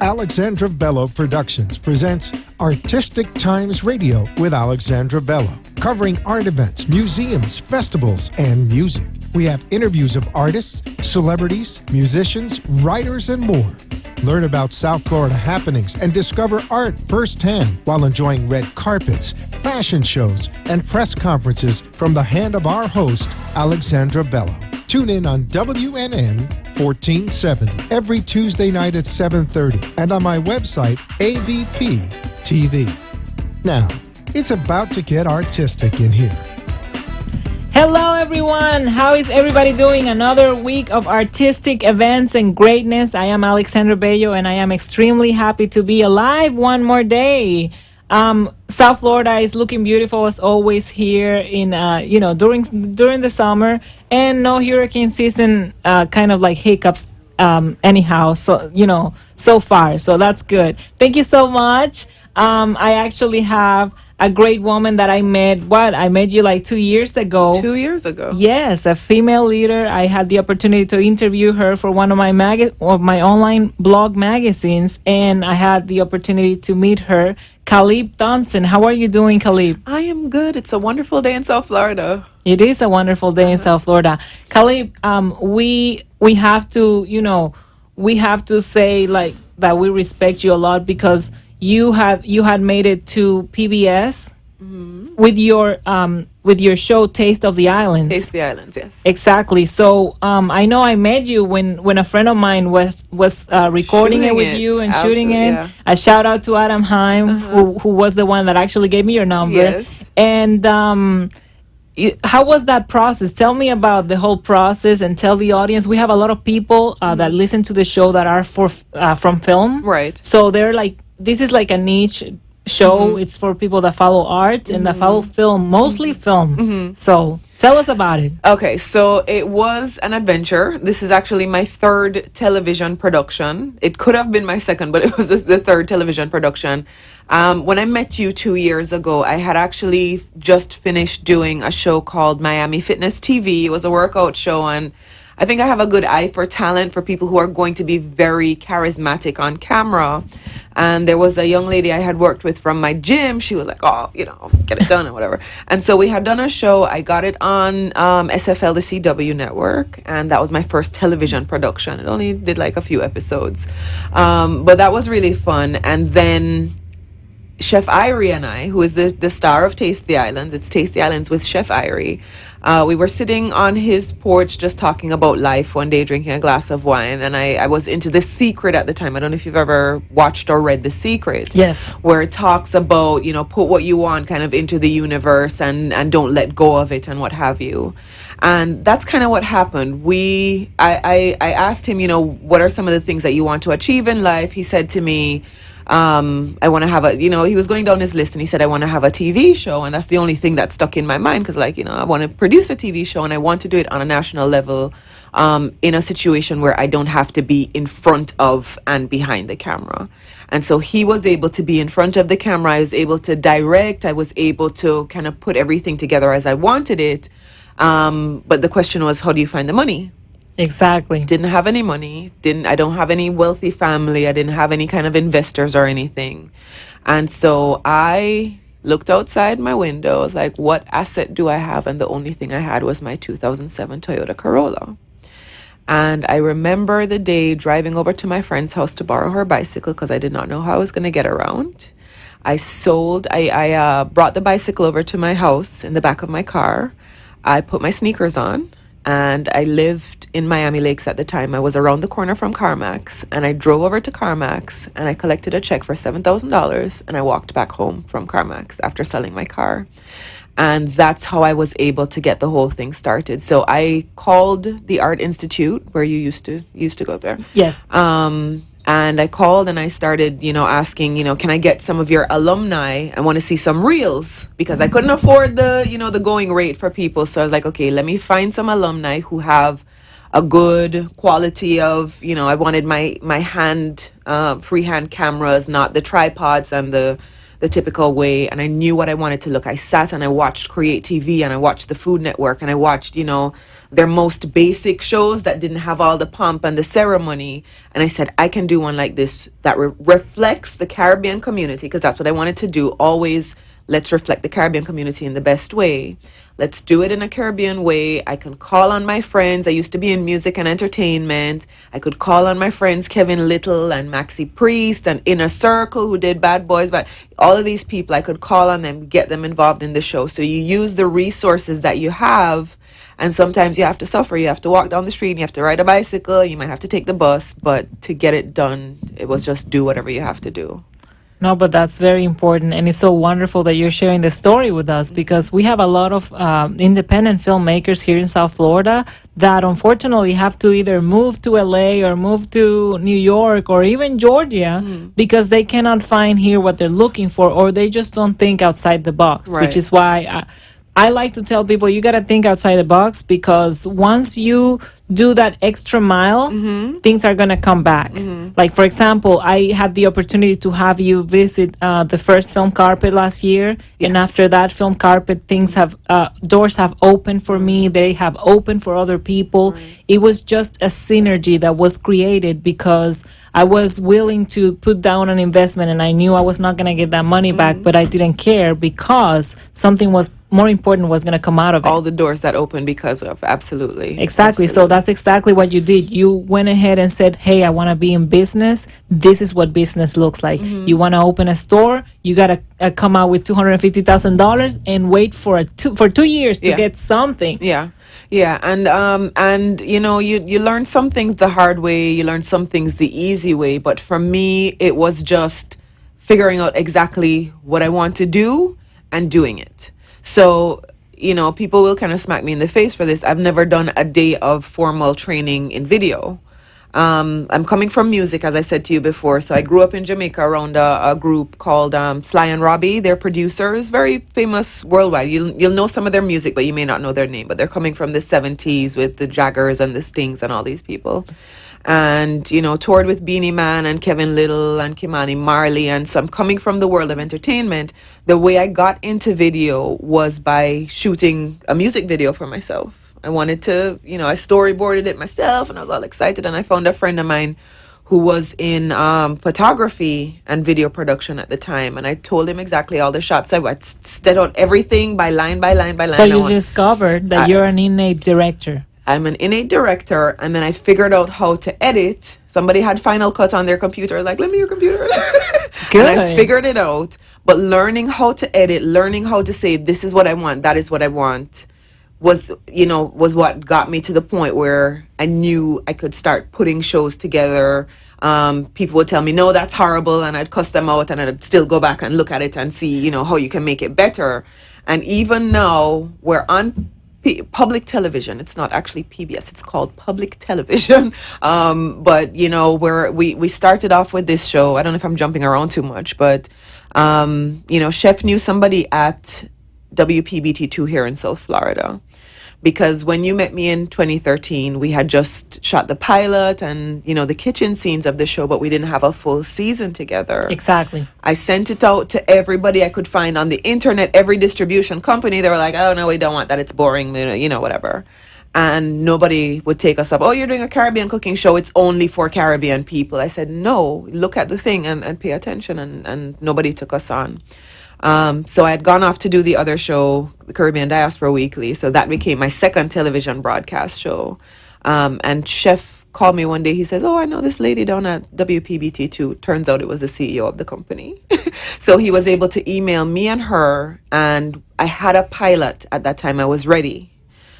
Alexandra Bello Productions presents Artistic Times Radio with Alexandra Bello, covering art events, museums, festivals, and music. We have interviews of artists, celebrities, musicians, writers, and more. Learn about South Florida happenings and discover art firsthand while enjoying red carpets, fashion shows, and press conferences from the hand of our host, Alexandra Bello. Tune in on WNN 1470 every Tuesday night at 7:30 and on my website, ABP TV. Now, it's about to get artistic in here. Hello, everyone. How is everybody doing? Another week of artistic events and greatness. I am Alexandra Bello, and I am extremely happy to be alive one more day. South Florida is looking beautiful as always here in during the summer, and no hurricane season kind of like hiccups anyhow. So far, so that's good. Thank you so much. I actually have a great woman that I met. I met you like 2 years ago. 2 years ago. Yes, a female leader. I had the opportunity to interview her for one of my online blog magazines, and I had the opportunity to meet her. Khalib Thompson. How are you doing, Khalib? I am good. It's a wonderful day in South Florida. It is a wonderful day in South Florida. Khalib, we have to say like that we respect you a lot because you had made it to PBS with your show Taste of the Islands. Taste the Islands, yes. Exactly. So I know I met you when a friend of mine was recording it with you and shooting it. Yeah. A shout out to Adam Heim, who was the one that actually gave me your number. Yes. And how was that process? Tell me about the whole process and tell the audience. We have a lot of people that listen to the show that are from film. Right. So they're like, this is like a niche show. It's for people that follow art and that follow film, mostly film. So tell us about it. Okay, so it was an adventure. This is actually my third television production. It could have been my second, but it was the third television production. When I met you 2 years ago, I had actually just finished doing a show called Miami Fitness TV. It was a workout show, and I think I have a good eye for talent, for people who are going to be very charismatic on camera. And there was a young lady I had worked with from my gym. She was like, get it done and whatever. And so we had done a show. I got it on SFL, the CW network. And that was my first television production. It only did like a few episodes. But that was really fun. And then Chef Irie and I, who is the star of Taste the Islands, it's Taste the Islands with Chef Irie. We were sitting on his porch just talking about life one day, drinking a glass of wine. And I was into The Secret at the time. I don't know if you've ever watched or read The Secret. Yes. Where it talks about, put what you want kind of into the universe and don't let go of it and what have you. And that's kind of what happened. I asked him, what are some of the things that you want to achieve in life? He said to me, I want to have he was going down his list and he said, I want to have a TV show. And that's the only thing that stuck in my mind because I want to produce a TV show and I want to do it on a national level in a situation where I don't have to be in front of and behind the camera. And so he was able to be in front of the camera. I was able to direct. I was able to kind of put everything together as I wanted it. But the question was, how do you find the money? Exactly. Didn't have any money. I don't have any wealthy family. I didn't have any kind of investors or anything. And so I looked outside my window. I was like, what asset do I have? And the only thing I had was my 2007 Toyota Corolla. And I remember the day driving over to my friend's house to borrow her bicycle because I did not know how I was going to get around. I brought the bicycle over to my house in the back of my car. I put my sneakers on. And I lived in Miami Lakes at the time. I was around the corner from CarMax. And I drove over to CarMax and I collected a check for $7,000. And I walked back home from CarMax after selling my car. And that's how I was able to get the whole thing started. So I called the Art Institute where you used to go there. Yes. And I called and I started, asking, can I get some of your alumni? I want to see some reels because I couldn't afford the going rate for people. So I was like, okay, let me find some alumni who have a good quality of, I wanted my freehand cameras, not the tripods and the the typical way, and I knew what I wanted to look. I sat and I watched Create TV, and I watched the Food Network, and I watched, their most basic shows that didn't have all the pomp and the ceremony. And I said, I can do one like this that reflects the Caribbean community, because that's what I wanted to do. Always, let's reflect the Caribbean community in the best way. Let's do it in a Caribbean way. I can call on my friends. I used to be in music and entertainment. I could call on my friends Kevin Little and Maxie Priest and Inner Circle, who did Bad Boys. But all of these people, I could call on them, get them involved in the show. So you use the resources that you have. And sometimes you have to suffer. You have to walk down the street. You have to ride a bicycle. You might have to take the bus. But to get it done, it was just do whatever you have to do. No, but that's very important. And it's so wonderful that you're sharing the story with us, because we have a lot of independent filmmakers here in South Florida that unfortunately have to either move to LA or move to New York or even Georgia because they cannot find here what they're looking for, or they just don't think outside the box, Right. which is why I like to tell people you got to think outside the box, because once you do that extra mile, things are going to come back. Like, for example, I had the opportunity to have you visit the first film carpet last year. Yes. And after that film carpet, things have, doors have opened for me. They have opened for other people. It was just a synergy that was created because I was willing to put down an investment, and I knew I was not going to get that money back, but I didn't care because something was more important was going to come out of it. All the doors that opened because of, absolutely. Exactly. So that's exactly what you did. You went ahead and said, hey, I want to be in business. This is what business looks like. You want to open a store, you got to come out with $250,000 and wait for 2 years to Yeah. get something. Yeah. And you learn some things the hard way, you learn some things the easy way, but for me it was just figuring out exactly what I want to do and doing it. So, people will kind of smack me in the face for this. I've never done a day of formal training in video. I'm coming from music, as I said to you before. So I grew up in Jamaica around a group called Sly and Robbie. They're producers, very famous worldwide. You'll know some of their music, but you may not know their name. But they're coming from the 70s with the Jaggers and the Stings and all these people. And, toured with Beanie Man and Kevin Little and Kimani Marley. And so I'm coming from the world of entertainment. The way I got into video was by shooting a music video for myself. I wanted to, I storyboarded it myself, and I was all excited. And I found a friend of mine who was in photography and video production at the time. And I told him exactly all the shots. I set out everything by line by line by line. So you discovered that you're an innate director. I'm an innate director, and then I figured out how to edit. Somebody had Final Cut on their computer, like, lend me your computer. Good. And I figured it out. But learning how to edit, learning how to say, this is what I want, that is what I want, was what got me to the point where I knew I could start putting shows together. People would tell me, no, that's horrible, and I'd cuss them out, and I'd still go back and look at it and see, how you can make it better. And even now, we're on public television. It's not actually PBS, it's called public television. But we started off with this show. I don't know if I'm jumping around too much, but Chef knew somebody at WPBT2 here in South Florida, because when you met me in 2013, we had just shot the pilot and the kitchen scenes of the show, but we didn't have a full season together. Exactly. I sent it out to everybody I could find on the internet, every distribution company. They were like, oh no, we don't want that, it's boring, whatever. And nobody would take us up. Oh, you're doing a Caribbean cooking show, it's only for Caribbean people. I said, no, look at the thing and pay attention, and nobody took us on. So I had gone off to do the other show, the Caribbean Diaspora Weekly. So that became my second television broadcast show. And Chef called me one day. He says, oh, I know this lady down at WPBT2. Turns out it was the CEO of the company. So he was able to email me and her. And I had a pilot at that time. I was ready.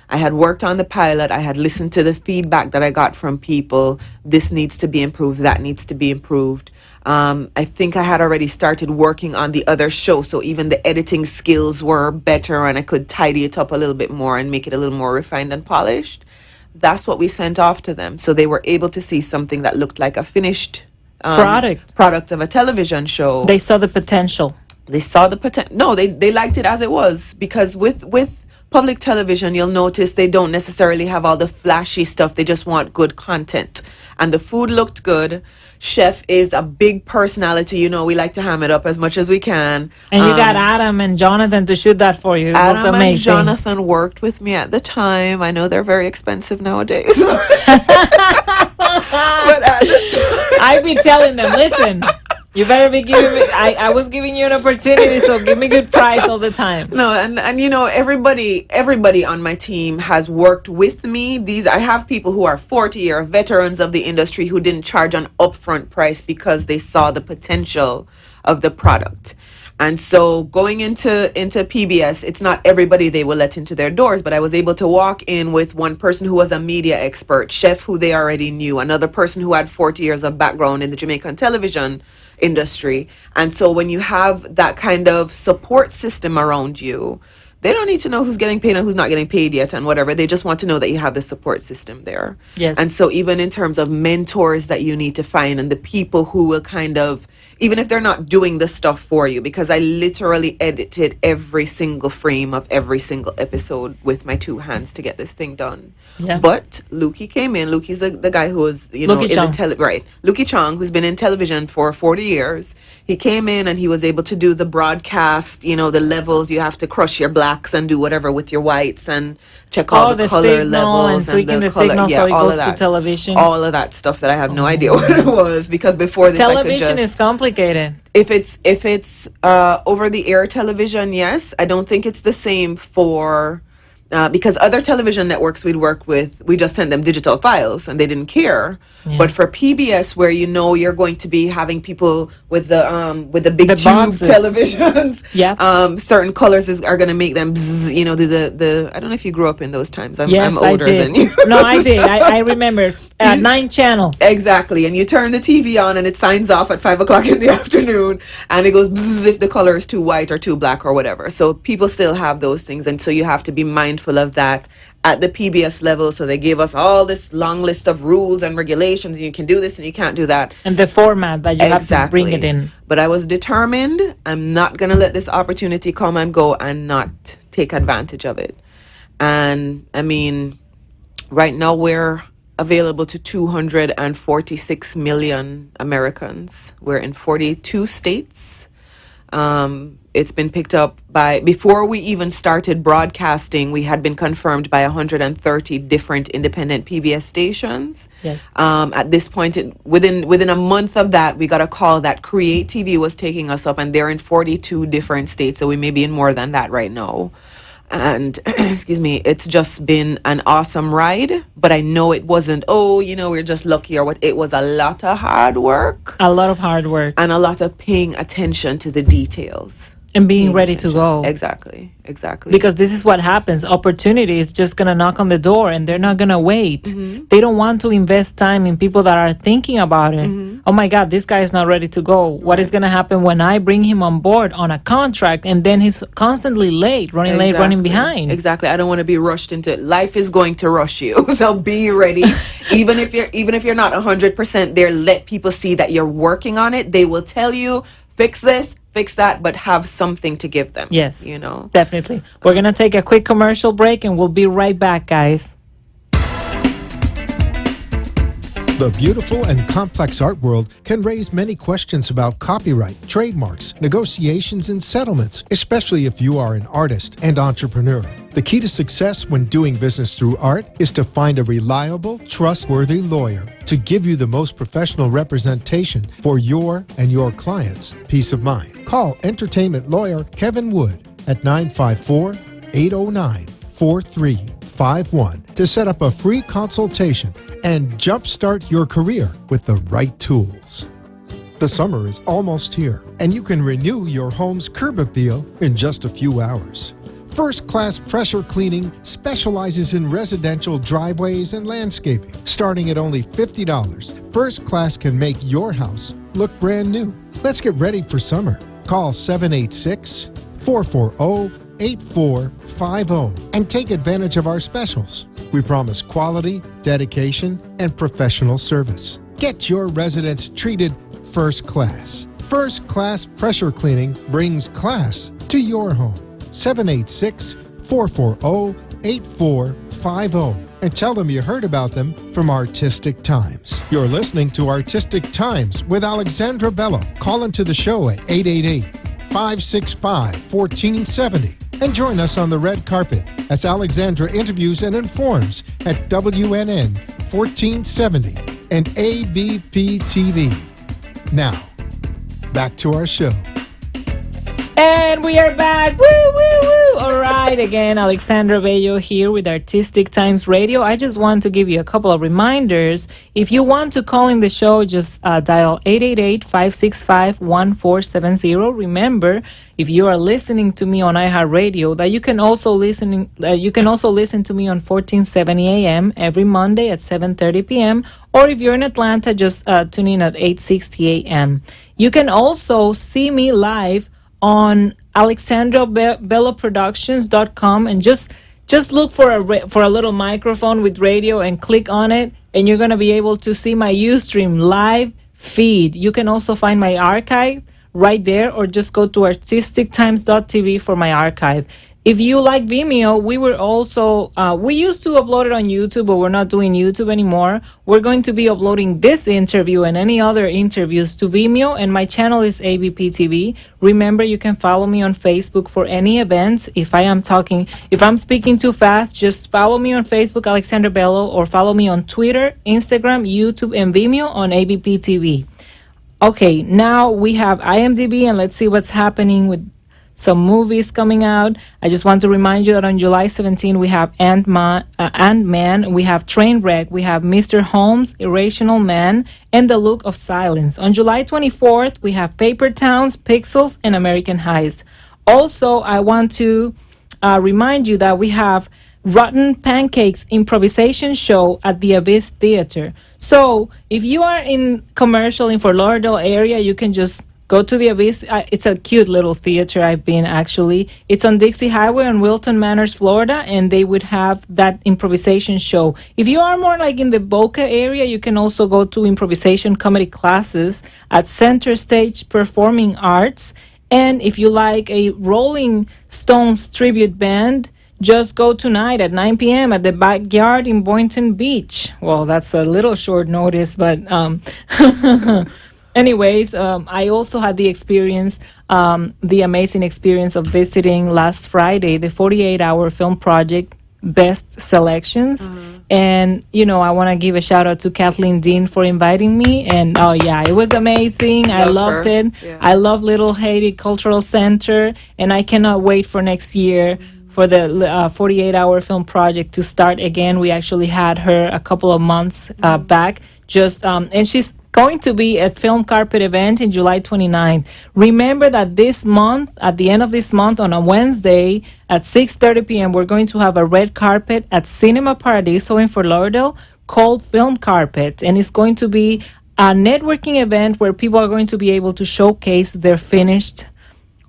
I had worked on the pilot. I had listened to the feedback that I got from people. This needs to be improved. That needs to be improved. I think I had already started working on the other show. So even the editing skills were better, and I could tidy it up a little bit more and make it a little more refined and polished. That's what we sent off to them. So they were able to see something that looked like a finished product of a television show. They saw the potential. They saw the potential. No, they liked it as it was, because with public television, you'll notice they don't necessarily have all the flashy stuff. They just want good content. And the food looked good. Chef is a big personality. You know, we like to ham it up as much as we can. And you got Adam and Jonathan to shoot that for you. It looked Adam and amazing. Jonathan worked with me at the time. I know they're very expensive nowadays. But at the time, I be telling them, listen, you better be giving me, I was giving you an opportunity, so give me good price all the time. no, and you know, everybody on my team has worked with me. I have people who are 40-year veterans of the industry who didn't charge an upfront price because they saw the potential of the product. And so going into PBS, it's not everybody they will let into their doors, but I was able to walk in with one person who was a media expert, chef who they already knew, another person who had 40 years of background in the Jamaican television industry. And so when you have that kind of support system around you, they don't need to know who's getting paid and who's not getting paid yet and whatever. They just want to know that you have the support system there. Yes. And so even in terms of mentors that you need to find and the people who will kind of, even if they're not doing the stuff for you, because I literally edited every single frame of every single episode with my two hands to get this thing done. Yeah. But Lukey came in. Lukey's the guy who was, you know, Lukey in Chong. right. Lukey Chong, who's been in television for 40 years. He came in and he was able to do the broadcast, you know, the levels. You have to crush your blacks and do whatever with your whites and check all the color signal levels and tweaking the color, signal so it all goes of to that. television. All of that stuff that I have no idea what it was, because before this I could Television just is complicated. if it's over the air television, yes. I don't think it's the same for because other television networks we'd work with, we just sent them digital files and they didn't care. Yeah. But for PBS, where you know you're going to be having people with the big The tube boxes. televisions, Yep. certain colors are going to make them bzz, you know, do the I don't know if you grew up in those times. I'm Yes, older I did. than you. No, I did. I remember 9 channels. Exactly, and you turn the TV on and it signs off at 5 o'clock in the afternoon, and it goes bzzz if the color is too white or too black or whatever. So people still have those things, and so you have to be mindful of that at the PBS level. So they gave us all this long list of rules and regulations, and you can do this and you can't do that. And the format that you have to bring it in. But I was determined. I'm not gonna let this opportunity come and go and not take advantage of it. And I mean, right now we're available to 246 million Americans. We're in 42 states. It's been picked up by, before we even started broadcasting, we had been confirmed by 130 different independent PBS stations. Yes. At this point, within a month of that, we got a call that Create TV was taking us up, and they're in 42 different states, so we may be in more than that right now. And excuse me, it's just been an awesome ride, but I know it wasn't, we're just lucky or what. It was a lot of hard work A lot of hard work. and a lot of paying attention to the details. And being ready to go. Exactly. Because this is what happens. Opportunity is just going to knock on the door and they're not going to wait. Mm-hmm. They don't want to invest time in people that are thinking about it. Mm-hmm. Oh my God, this guy is not ready to go. What is going to happen when I bring him on board on a contract and then he's constantly late, running late, running behind? Exactly. I don't want to be rushed into it. Life is going to rush you. So be ready. even if you're not 100% there, let people see that you're working on it. They will tell you, fix this, fix that, but have something to give them. Yes, you know. definitely. We're going to take a quick commercial break and we'll be right back, guys. The beautiful and complex art world can raise many questions about copyright, trademarks, negotiations, and settlements, especially if you are an artist and entrepreneur. The key to success when doing business through art is to find a reliable, trustworthy lawyer to give you the most professional representation for your and your clients' peace of mind. Call entertainment lawyer Kevin Wood at 954-809-4351 to set up a free consultation and jumpstart your career with the right tools. The summer is almost here, and you can renew your home's curb appeal in just a few hours. First Class Pressure Cleaning specializes in residential driveways and landscaping. Starting at only $50, First Class can make your house look brand new. Let's get ready for summer. Call 786-440-8450 and take advantage of our specials. We promise quality, dedication, and professional service. Get your residents treated first class. First Class Pressure Cleaning brings class to your home. 786 440-8450 and tell them you heard about them from Artistic Times. You're listening to Artistic Times with Alexandra Bello. Call into the show at 888-565-1470 and join us on the red carpet as Alexandra interviews and informs at WNN 1470 and ABP TV. Now, back to our show. And we are back. Woo, woo, woo. All right. Again, Alexandra Bello here with Artistic Times Radio. I just want to give you a couple of reminders. If you want to call in the show, just dial 888-565-1470. Remember, if you are listening to me on iHeartRadio, that you can also listen to me on 1470 AM every Monday at 7:30 p.m. Or if you're in Atlanta, just tune in at 8:60 AM. You can also see me live on alexandrabelloproductions.com and just look for a little microphone with radio and click on it, and you're going to be able to see my Ustream live feed. You can also find my archive right there, or just go to artistictimes.tv for my archive. If you like Vimeo, we used to upload it on YouTube, but we're not doing YouTube anymore. We're going to be uploading this interview and any other interviews to Vimeo, and my channel is ABP TV. Remember, you can follow me on Facebook for any events. If I'm speaking too fast, just follow me on Facebook, Alexandra Bello, or follow me on Twitter, Instagram, YouTube, and Vimeo on ABP TV. Okay, now we have IMDb, and let's see what's happening with some movies coming out. I just want to remind you that on July 17, we have Ant-Man, we have Trainwreck, we have Mr. Holmes, Irrational Man, and The Look of Silence. On July 24th, we have Paper Towns, Pixels, and American Heist. Also, I want to remind you that we have Rotten Pancakes improvisation show at the Abyss Theater. So if you are in commercial in Fort Lauderdale area, you can just go to the Abyss. It's a cute little theater I've been, actually. It's on Dixie Highway on Wilton Manors, Florida, and they would have that improvisation show. If you are more like in the Boca area, you can also go to improvisation comedy classes at Center Stage Performing Arts. And if you like a Rolling Stones tribute band, just go tonight at 9 p.m. at the Backyard in Boynton Beach. Well, that's a little short notice, but anyways, I also had the amazing experience of visiting last Friday the 48-hour film project Best Selections. And, I want to give a shout out to Kathleen Dean for inviting me. And, oh, yeah, it was amazing. I loved it. Yeah. I love Little Haiti Cultural Center. And I cannot wait for next year for the 48-hour film project to start again. We actually had her a couple of months back. And she's going to be at Film Carpet event in July 29th. Remember that this month, at the end of this month, on a Wednesday at 6:30 p.m., we're going to have a red carpet at Cinema Paradiso in Fort Lauderdale called Film Carpet. And it's going to be a networking event where people are going to be able to showcase their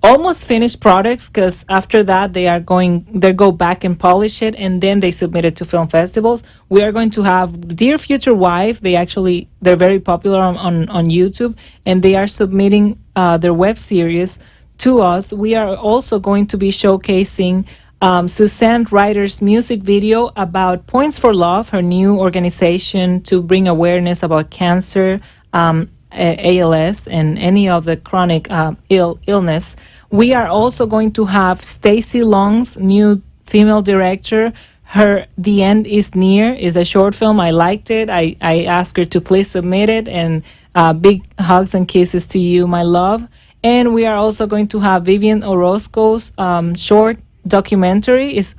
almost finished products, because after that they go back and polish it, and then they submit it to film festivals. We are going to have Dear Future Wife. They're very popular on YouTube, and they are submitting their web series to us. We are also going to be showcasing Suzanne Ryder's music video about Points for Love, her new organization to bring awareness about cancer, ALS, and any of the chronic illness. We are also going to have Stacy Long's new female director. Her The End Is Near is a short film. I liked it. I asked her to please submit it, and big hugs and kisses to you, my love. And we are also going to have Vivian Orozco's short documentary. It's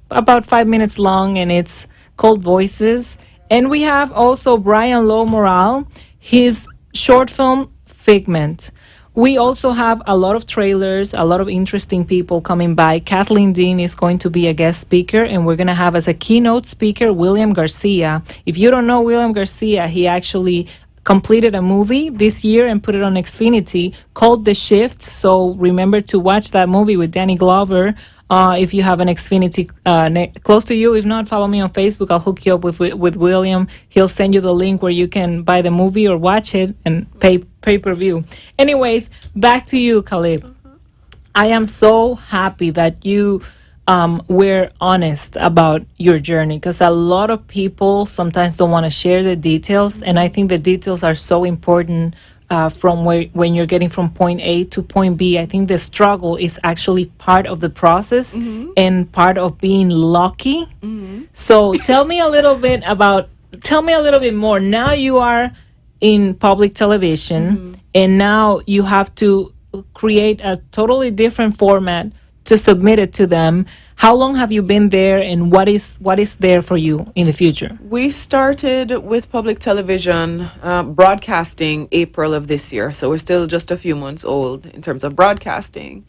about 5 minutes long, and it's called Voices. And we have also Brian Lowe Morale, his short film Figment. We also have a lot of trailers, a lot of interesting people coming by. Kathleen Dean is going to be a guest speaker, and we're going to have as a keynote speaker William Garcia. If you don't know William Garcia, he actually completed a movie this year and put it on Xfinity called The Shift. So remember to watch that movie with Danny Glover. If you have an Xfinity close to you. If not, follow me on Facebook. I'll hook you up with William. He'll send you the link where you can buy the movie or watch it and pay-per-view. Anyways, back to you, Khalib. I am so happy that you we're honest about your journey, because a lot of people sometimes don't want to share the details, and I think the details are so important. From where when you're getting from point A to point B, I think the struggle is actually part of the process and part of being lucky. So tell me a little bit more. Now you are in public television, and now you have to create a totally different format to submit it to them. How long have you been there, and what is there for you in the future? We started with public television broadcasting April of this year, so we're still just a few months old in terms of broadcasting.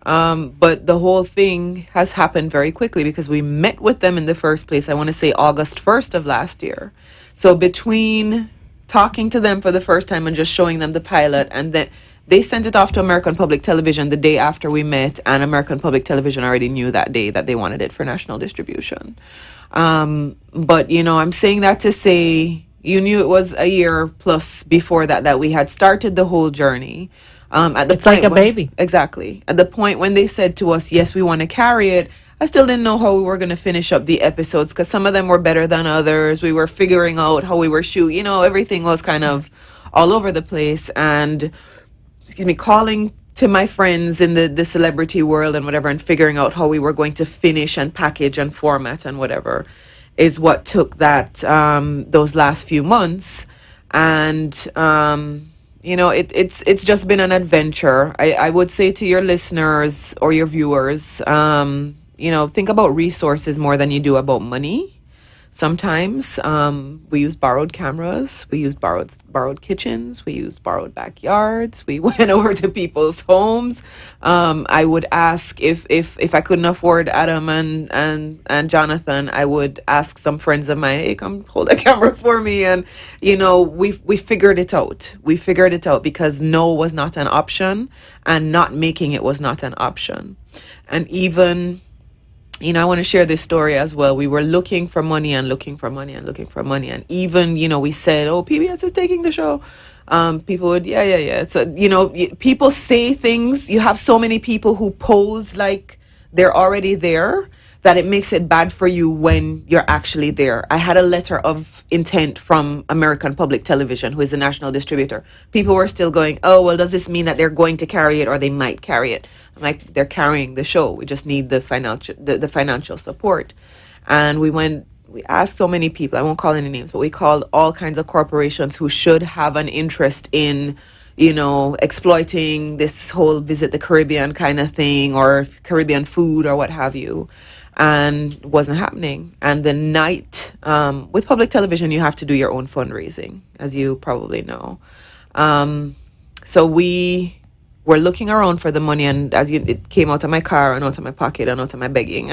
But the whole thing has happened very quickly because we met with them in the first place, I want to say August 1st of last year. So between talking to them for the first time and just showing them the pilot, and then they sent it off to American Public Television the day after we met, and American Public Television already knew that day that they wanted it for national distribution. But, I'm saying that to say, you knew it was a year plus before that we had started the whole journey. It's like a baby. Exactly. At the point when they said to us, yes, we want to carry it, I still didn't know how we were going to finish up the episodes because some of them were better than others. We were figuring out how we were shooting. Everything was kind of all over the place. And calling to my friends in the celebrity world and whatever, and figuring out how we were going to finish and package and format and whatever is what took that those last few months. And it's just been an adventure. I would say to your listeners or your viewers, think about resources more than you do about money. Sometimes we used borrowed cameras, we used borrowed kitchens, we used borrowed backyards. We went over to people's homes. I would ask if I couldn't afford Adam and Jonathan, I would ask some friends of mine, hey, come hold a camera for me. And we figured it out. We figured it out because no was not an option, and not making it was not an option. And even I want to share this story as well. We were looking for money and looking for money and looking for money. And even, we said, oh, PBS is taking the show. People would, yeah. So, people say things. You have so many people who pose like they're already there that it makes it bad for you when you're actually there. I had a letter of intent from American Public Television, who is a national distributor. People were still going, oh, well, does this mean that they're going to carry it or they might carry it? I'm like, they're carrying the show. We just need the financial support. And we asked so many people, I won't call any names, but we called all kinds of corporations who should have an interest in exploiting this whole Visit the Caribbean kind of thing, or Caribbean food or what have you. And it wasn't happening. And the night, with public television, you have to do your own fundraising, as you probably know. So we were looking around for the money, and it came out of my car and out of my pocket and out of my begging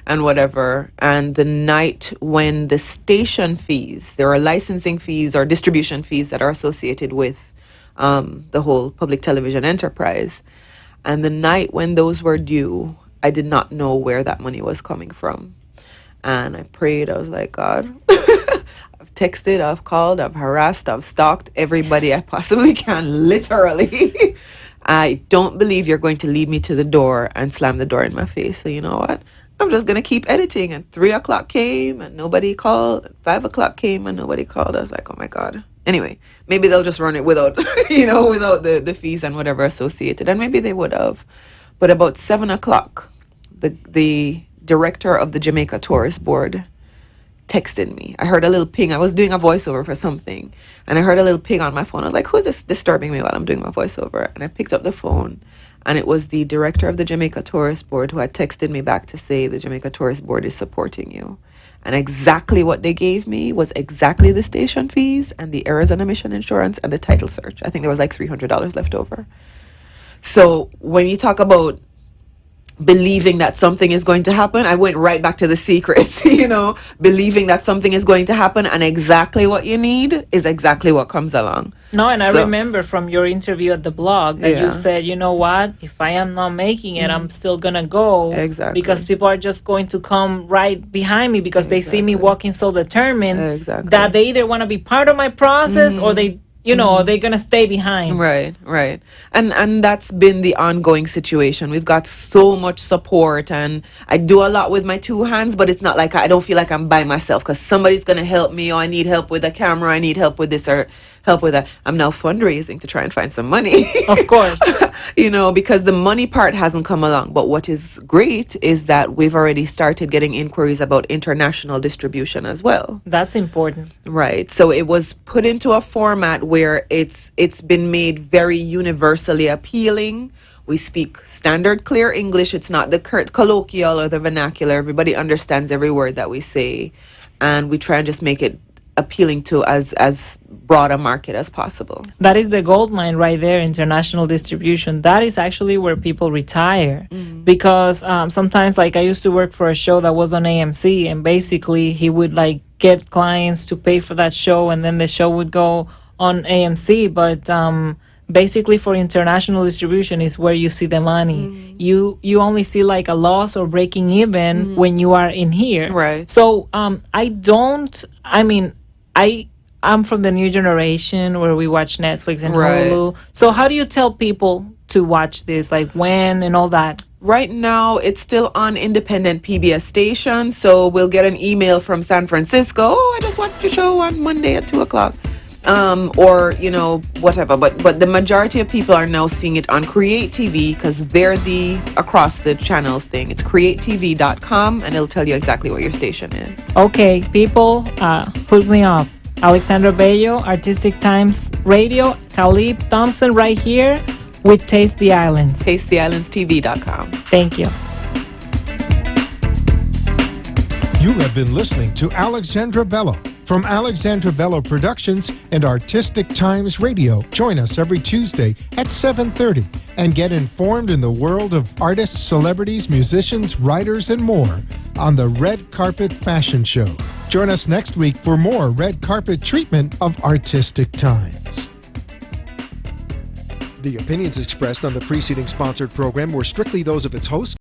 and whatever. And the night when the station fees, there are licensing fees or distribution fees that are associated with the whole public television enterprise. And the night when those were due, I did not know where that money was coming from. And I prayed. I was like, God, I've texted, I've called, I've harassed, I've stalked everybody I possibly can, literally. I don't believe you're going to lead me to the door and slam the door in my face. So you know what? I'm just going to keep editing. And 3 o'clock came and nobody called. And 5 o'clock came and nobody called. I was like, oh my God. Anyway, maybe they'll just run it without, without the fees and whatever associated. And maybe they would have. But about 7 o'clock, the director of the Jamaica Tourist Board texted me. I heard a little ping. I was doing a voiceover for something, and I heard a little ping on my phone. I was like, who is this disturbing me while I'm doing my voiceover? And I picked up the phone, and it was the director of the Jamaica Tourist Board who had texted me back to say the Jamaica Tourist Board is supporting you. And exactly what they gave me was exactly the station fees and the errors and omission insurance and the title search. I think there was like $300 left over. So when you talk about believing that something is going to happen, I went right back to the secrets, believing that something is going to happen, and exactly what you need is exactly what comes along. No, and I remember from your interview at the blog that you said, you know what, if I am not making it, I'm still going to go. Exactly. Because people are just going to come right behind me because they see me walking so determined that they either want to be part of my process or they you know, are they gonna stay behind? Right, right. And that's been the ongoing situation. We've got so much support, and I do a lot with my two hands, but it's not like I don't feel like I'm by myself, because somebody's going to help me, or I need help with a camera, I need help with this or help with that. I'm now fundraising to try and find some money. Of course. You know, because the money part hasn't come along. But what is great is that we've already started getting inquiries about international distribution as well. That's important. Right. So it was put into a format where it's been made very universally appealing. We speak standard clear English. It's not the colloquial or the vernacular. Everybody understands every word that we say, and we try and just make it appealing to as broad a market as possible. That is the gold mine right there, international distribution. That is actually where people retire, because sometimes, like, I used to work for a show that was on AMC, and basically he would like get clients to pay for that show, and then the show would go on AMC. But basically for international distribution is where you see the money. You only see like a loss or breaking even when you are in here. Right. So I'm from the new generation where we watch Netflix and Right. Hulu. So how do you tell people to watch this? Like when and all that? Right now, it's still on independent PBS stations, so we'll get an email from San Francisco. Oh, I just watched your show on Monday at 2:00. Or, you know, whatever. But the majority of people are now seeing it on Create TV, because they're the across the channels thing. It's createtv.com, and it'll tell you exactly where your station is. Okay, people, hook me up. Alexandra Bello, Artistic Times Radio, Khalib Thompson right here with Taste the Islands. TasteTheIslandstv.com. Thank you. You have been listening to Alexandra Bello from Alexandra Bello Productions and Artistic Times Radio. Join us every Tuesday at 7:30 and get informed in the world of artists, celebrities, musicians, writers, and more on the Red Carpet Fashion Show. Join us next week for more red carpet treatment of Artistic Times. The opinions expressed on the preceding sponsored program were strictly those of its host